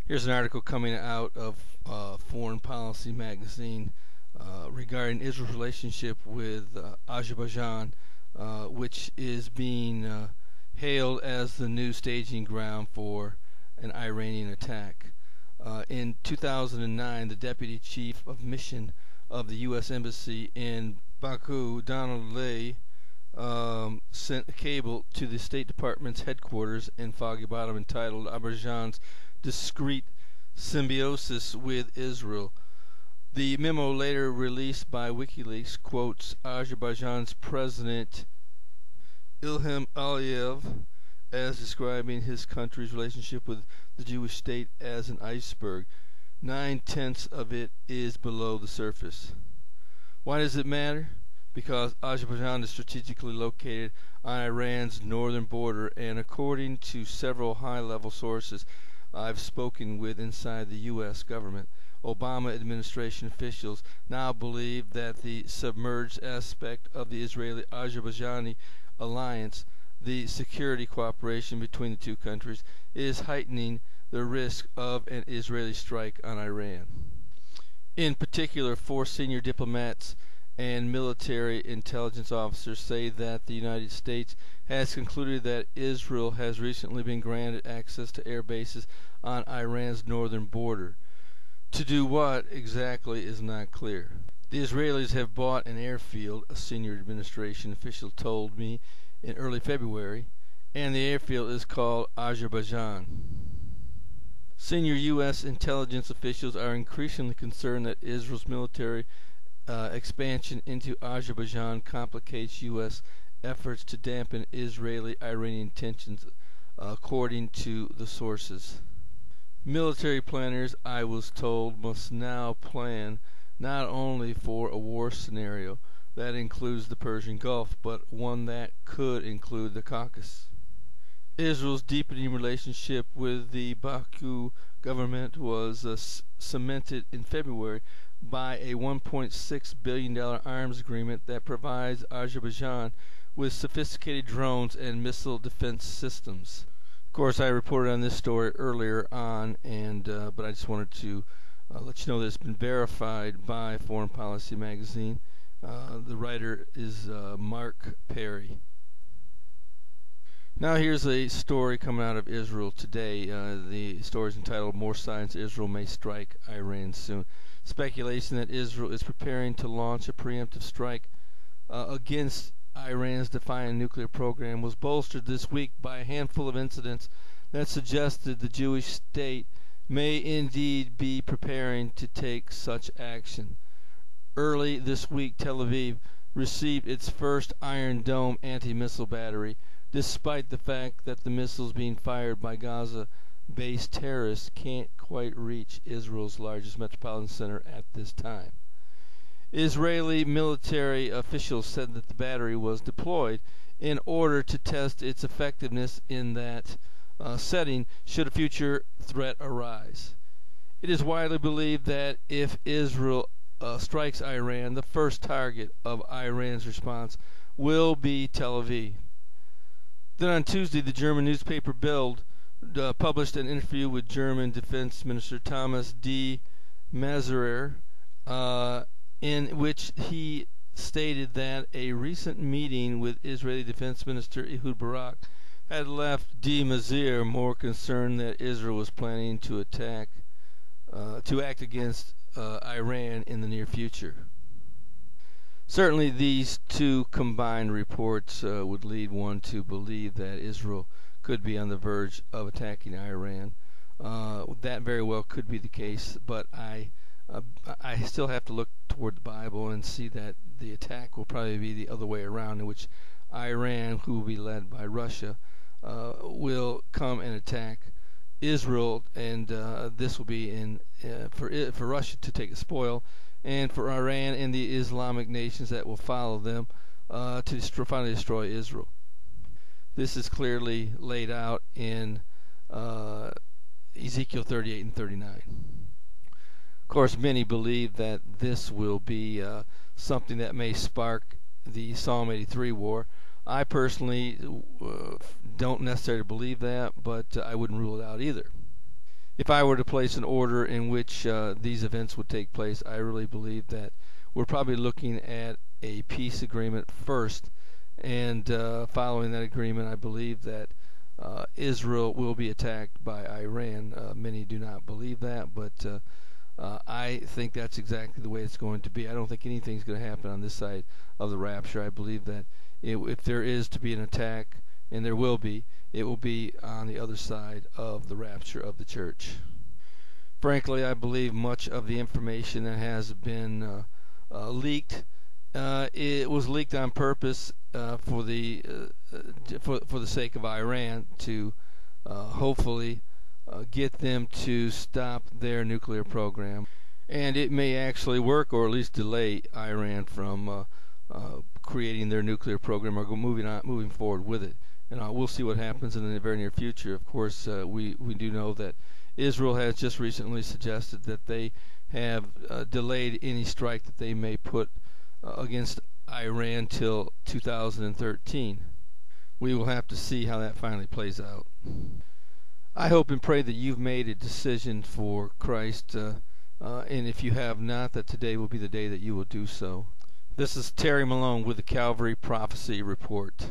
Here's an article coming out of Foreign Policy magazine regarding Israel's relationship with Azerbaijan, which is being hailed as the new staging ground for an Iranian attack. In 2009, the deputy chief of mission of the U.S. Embassy in Baku, Donald Lay, sent a cable to the State Department's headquarters in Foggy Bottom entitled Azerbaijan's Discreet Symbiosis with Israel. The memo, later released by WikiLeaks, quotes Azerbaijan's President Ilham Aliyev as describing his country's relationship with the Jewish state as an iceberg. 9/10 of it is below the surface. Why does it matter? Because Azerbaijan is strategically located on Iran's northern border, and according to several high-level sources I've spoken with inside the U.S. government, Obama administration officials now believe that the submerged aspect of the Israeli-Azerbaijani alliance, the security cooperation between the two countries, is heightening the risk of an Israeli strike on Iran. In particular, 4 senior diplomats and military intelligence officers say that the United States has concluded that Israel has recently been granted access to air bases on Iran's northern border. To do what exactly is not clear. The Israelis have bought an airfield, a senior administration official told me in early February, and the airfield is called Azerbaijan. Senior U.S. intelligence officials are increasingly concerned that Israel's military expansion into Azerbaijan complicates U.S. efforts to dampen Israeli-Iranian tensions, according to the sources. Military planners, I was told, must now plan not only for a war scenario that includes the Persian Gulf, but one that could include the Caucasus. Israel's deepening relationship with the Baku government was cemented in February by a $1.6 billion arms agreement that provides Azerbaijan with sophisticated drones and missile defense systems. Of course, I reported on this story earlier on, but I just wanted to let you know that it's been verified by Foreign Policy magazine. The writer is Mark Perry. Now here's a story coming out of Israel today. The story is entitled "More Signs Israel May Strike Iran Soon." Speculation that Israel is preparing to launch a preemptive strike against Iran's defiant nuclear program was bolstered this week by a handful of incidents that suggested the Jewish state may indeed be preparing to take such action. Early this week, Tel Aviv received its first Iron Dome anti-missile battery, despite the fact that the missiles being fired by Gaza-based terrorists can't quite reach Israel's largest metropolitan center at this time. Israeli military officials said that the battery was deployed in order to test its effectiveness in that setting should a future threat arise. It is widely believed that if Israel strikes Iran, the first target of Iran's response will be Tel Aviv. Then on Tuesday, the German newspaper Bild published an interview with German Defense Minister Thomas de Maizière, in which he stated that a recent meeting with Israeli Defense Minister Ehud Barak had left de Maizière more concerned that Israel was planning to act against Iran in the near future. Certainly these two combined reports would lead one to believe that Israel could be on the verge of attacking Iran. That very well could be the case, but I still have to look toward the Bible and see that the attack will probably be the other way around, in which Iran, who will be led by Russia, will come and attack Israel, and this will be for Russia to take the spoil, and for Iran and the Islamic nations that will follow them to finally destroy Israel. This is clearly laid out in Ezekiel 38 and 39. Of course, many believe that this will be something that may spark the Psalm 83 war. I personally don't necessarily believe that, but I wouldn't rule it out either. if I were to place an order in which these events would take place, I really believe that we're probably looking at a peace agreement first, and following that agreement, I believe that Israel will be attacked by Iran. Many do not believe that, but I think that's exactly the way it's going to be. I don't think anything's going to happen on this side of the rapture. I believe that if there is to be an attack, and there will be, it will be on the other side of the rapture of the church. Frankly, I believe much of the information that has been leaked, it was leaked on purpose for the sake of Iran to hopefully get them to stop their nuclear program, and it may actually work, or at least delay Iran from creating their nuclear program or moving forward with it. And we'll see what happens in the very near future. Of course, we do know that Israel has just recently suggested that they have delayed any strike that they may put against Iran till 2013. We will have to see how that finally plays out. I hope and pray that you've made a decision for Christ, and if you have not, that today will be the day that you will do so. This is Terry Malone with the Calvary Prophecy Report.